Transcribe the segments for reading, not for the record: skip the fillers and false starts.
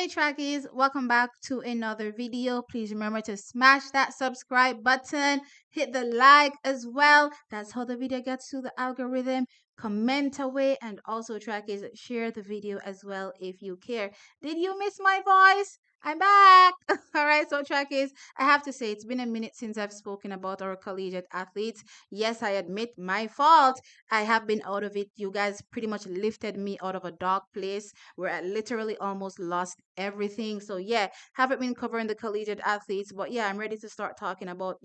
Hey trackies, welcome back to another video. Please remember to smash that subscribe button, hit the like as well. That's how the video gets to the algorithm. Comment away, and also trackies, share the video as well if you care. Did you miss my voice? I'm back. All right, so trackies, I have to say it's been a minute since I've spoken about our collegiate athletes. Yes, I admit my fault. I have been out of it. You guys pretty much lifted me out of a dark place where I literally almost lost everything. So yeah, haven't been covering the collegiate athletes, but yeah, I'm ready to start talking about,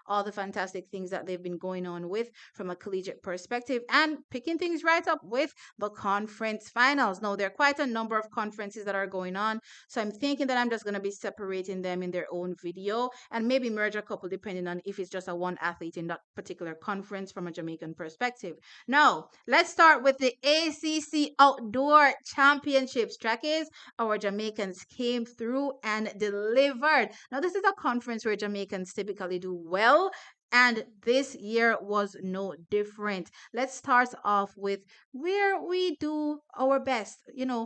all the fantastic things that they've been going on with from a collegiate perspective and picking things right up with the conference finals. Now, there are quite a number of conferences that are going on. So I'm thinking that I'm just going to be separating them in their own video and maybe merge a couple depending on if it's just a one athlete in that particular conference from a Jamaican perspective. Now, let's start with the ACC Outdoor Championships. Track is our Jamaicans came through and delivered. Now, this is a conference where Jamaicans typically do well. And this year was no different. Let's start off with where we do our best,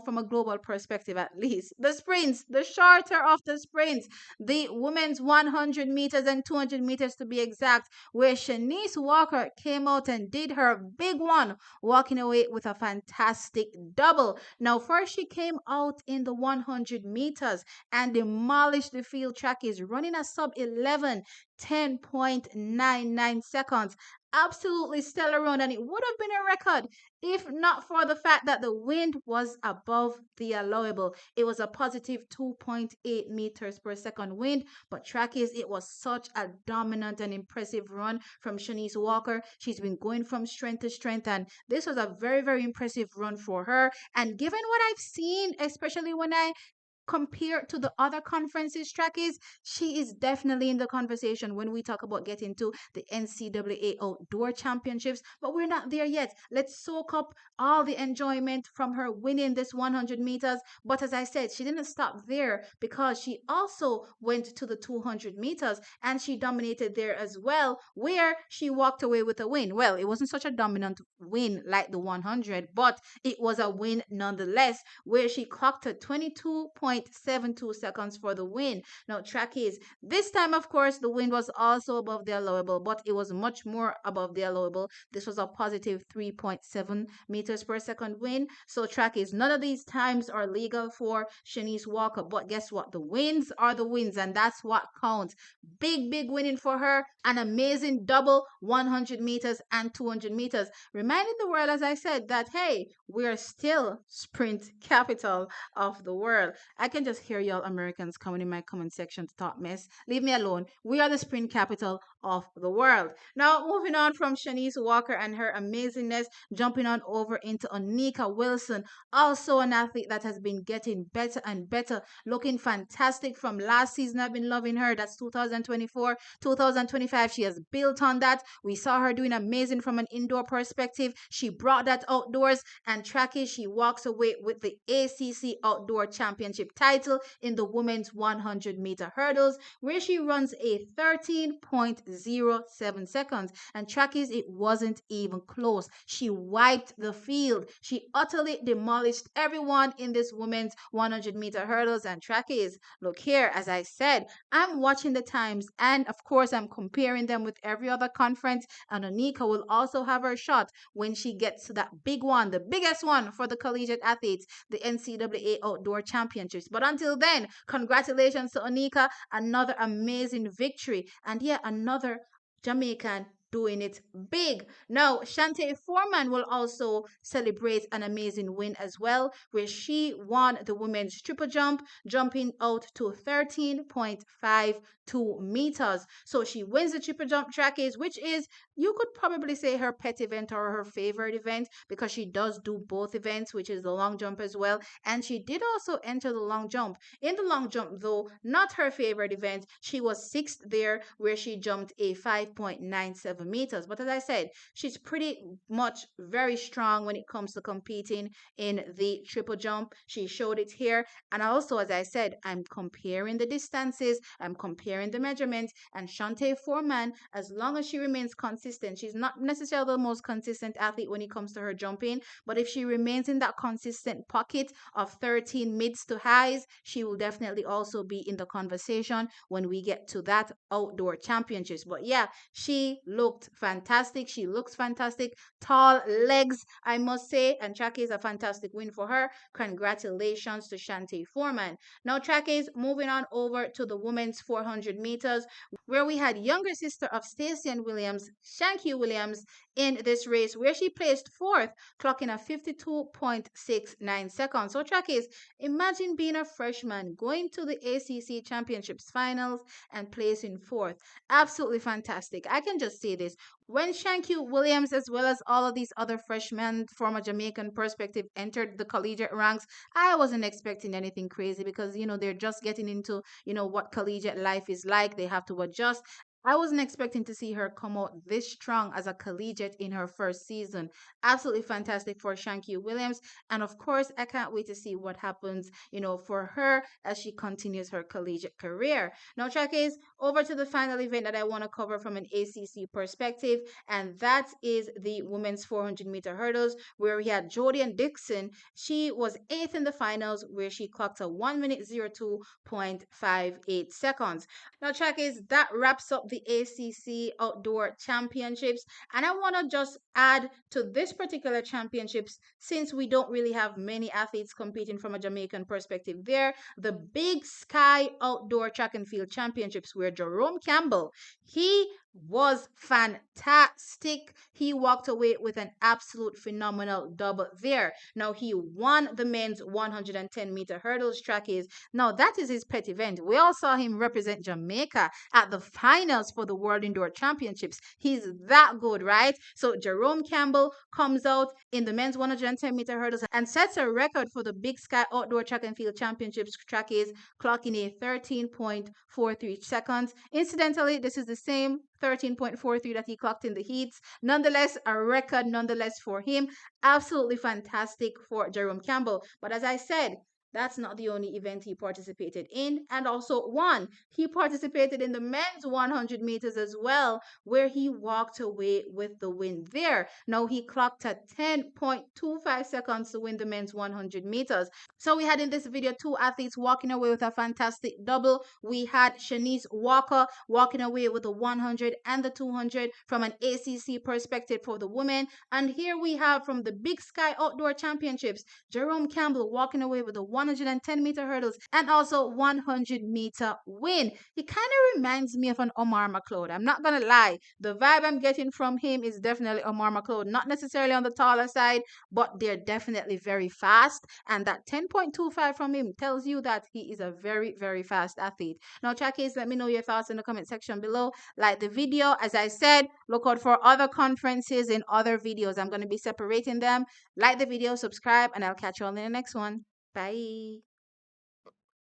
from a global perspective at least. The sprints, the shorter of the sprints, the women's 100 meters and 200 meters to be exact, where Shenese Walker came out and did her big one, walking away with a fantastic double. Now, first she came out in the 100 meters and demolished the field. Track is running a sub 11, 10.99 seconds. Absolutely stellar run, and it would have been a record if not for the fact that the wind was above the allowable. It was a positive 2.8 meters per second wind, but track is it was such a dominant and impressive run from Shenese Walker. She's been going from strength to strength, and this was a very, very impressive run for her. And given what I've seen, especially when I compared to the other conferences track is, she is definitely in the conversation when we talk about getting to the NCAA outdoor championships, but we're not there yet. Let's soak up all the enjoyment from her winning this 100 meters. But as I said, she didn't stop there because she also went to the 200 meters and she dominated there as well, where she walked away with a win. Well, it wasn't such a dominant win like the 100, but it was a win nonetheless, where she clocked a 22.72 seconds for the win. Now, track is this time, of course, the wind was also above the allowable, but it was much more above the allowable. This was a positive 3.7 meters per second wind. So, track is none of these times are legal for Shenese Walker, but guess what? The wins are the wins, and that's what counts. Big, big winning for her. An amazing double 100 meters and 200 meters, reminding the world, as I said, that hey, we're still sprint capital of the world. I can just hear y'all Americans coming in my comment section to talk mess. Leave me alone. We are the sprint capital of the world. Now, moving on from Shenese Walker and her amazingness, jumping on over into Oneka Wilson, also an athlete that has been getting better and better, looking fantastic from last season. I've been loving her. That's 2024, 2025. She has built on that. We saw her doing amazing from an indoor perspective. She brought that outdoors, and track is she walks away with the ACC Outdoor Championship title in the women's 100-meter hurdles, where she runs a 13.07 seconds. And track is it wasn't even close. She wiped the field. She utterly demolished everyone in this women's 100-meter hurdles. And track is, look here, as I said, I'm watching the times, and of course I'm comparing them with every other conference, and Oneka will also have her shot when she gets to that big one, the biggest one for the collegiate athletes, the NCAA Outdoor Championships. But until then, congratulations to Oneka, another amazing victory, and yeah, another Jamaican doing it big. Now, Shantae Foreman will also celebrate an amazing win as well, where she won the women's triple jump, jumping out to 13.52 meters. So she wins the triple jump track is, which is, you could probably say, her pet event or her favorite event, because she does do both events, which is the long jump as well. And she did also enter the long jump. In the long jump, though, not her favorite event, she was sixth there, where she jumped a 5.97 meters. But as I said, she's pretty much very strong when it comes to competing in the triple jump. She showed it here. And also, as I said, I'm comparing the distances, I'm comparing the measurements, and Shantae Foreman, as long as she remains consistent, she's not necessarily the most consistent athlete when it comes to her jumping, but if she remains in that consistent pocket of 13 mids to highs, she will definitely also be in the conversation when we get to that outdoor championships. But yeah, she looked fantastic. She looks fantastic. Tall legs, I must say, and track is a fantastic win for her. Congratulations to Shantae Foreman. Now, track is moving on over to the women's 400 meters, where we had younger sister of Stacey and Williams, Shanky Williams, in this race, where she placed fourth, clocking a 52.69 seconds. So, track is, imagine being a freshman going to the ACC Championships finals and placing fourth. Absolutely fantastic. I can just say this. When Shanky Williams, as well as all of these other freshmen from a Jamaican perspective, entered the collegiate ranks, I wasn't expecting anything crazy because, they're just getting into, what collegiate life is like. They have to adjust. I wasn't expecting to see her come out this strong as a collegiate in her first season. Absolutely fantastic for Shanky Williams. And of course, I can't wait to see what happens, for her as she continues her collegiate career. Now, track is over to the final event that I want to cover from an ACC perspective, and that is the women's 400-meter hurdles, where we had Jodian Dixon. She was eighth in the finals, where she clocked a 1 minute 02.58 seconds. Now, track is that wraps up the ACC Outdoor Championships. And I want to just add to this particular championships, since we don't really have many athletes competing from a Jamaican perspective there, the Big Sky Outdoor Track and Field Championships, where Jerome Campbell, he was fantastic. He walked away with an absolute phenomenal double there. Now, he won the men's 110-meter hurdles. Track is, now that is his pet event. We all saw him represent Jamaica at the finals for the World Indoor Championships. He's that good, right? So Jerome Campbell comes out in the men's 110-meter hurdles and sets a record for the Big Sky Outdoor Track and Field Championships. Track is clocking a 13.43 seconds. Incidentally, this is the same 13.43 that he clocked in the heats. Nonetheless, a record nonetheless for him. Absolutely fantastic for Jerome Campbell. But as I said, that's not the only event he participated in and also won. He participated in the men's 100 meters as well, where he walked away with the win there. Now, he clocked at 10.25 seconds to win the men's 100 meters. So we had in this video two athletes walking away with a fantastic double. We had Shenese Walker walking away with the 100 and the 200 from an ACC perspective for the women. And here we have from the Big Sky Outdoor Championships, Jerome Campbell walking away with the 110-meter hurdles and also 100-meter win. He kind of reminds me of an Omar McLeod. I'm not going to lie. The vibe I'm getting from him is definitely Omar McLeod. Not necessarily on the taller side, but they're definitely very fast. And that 10.25 from him tells you that he is a very, very fast athlete. Now, Chakis, let me know your thoughts in the comment section below. Like the video. As I said, look out for other conferences in other videos. I'm going to be separating them. Like the video, subscribe, and I'll catch you all in the next one. Bye.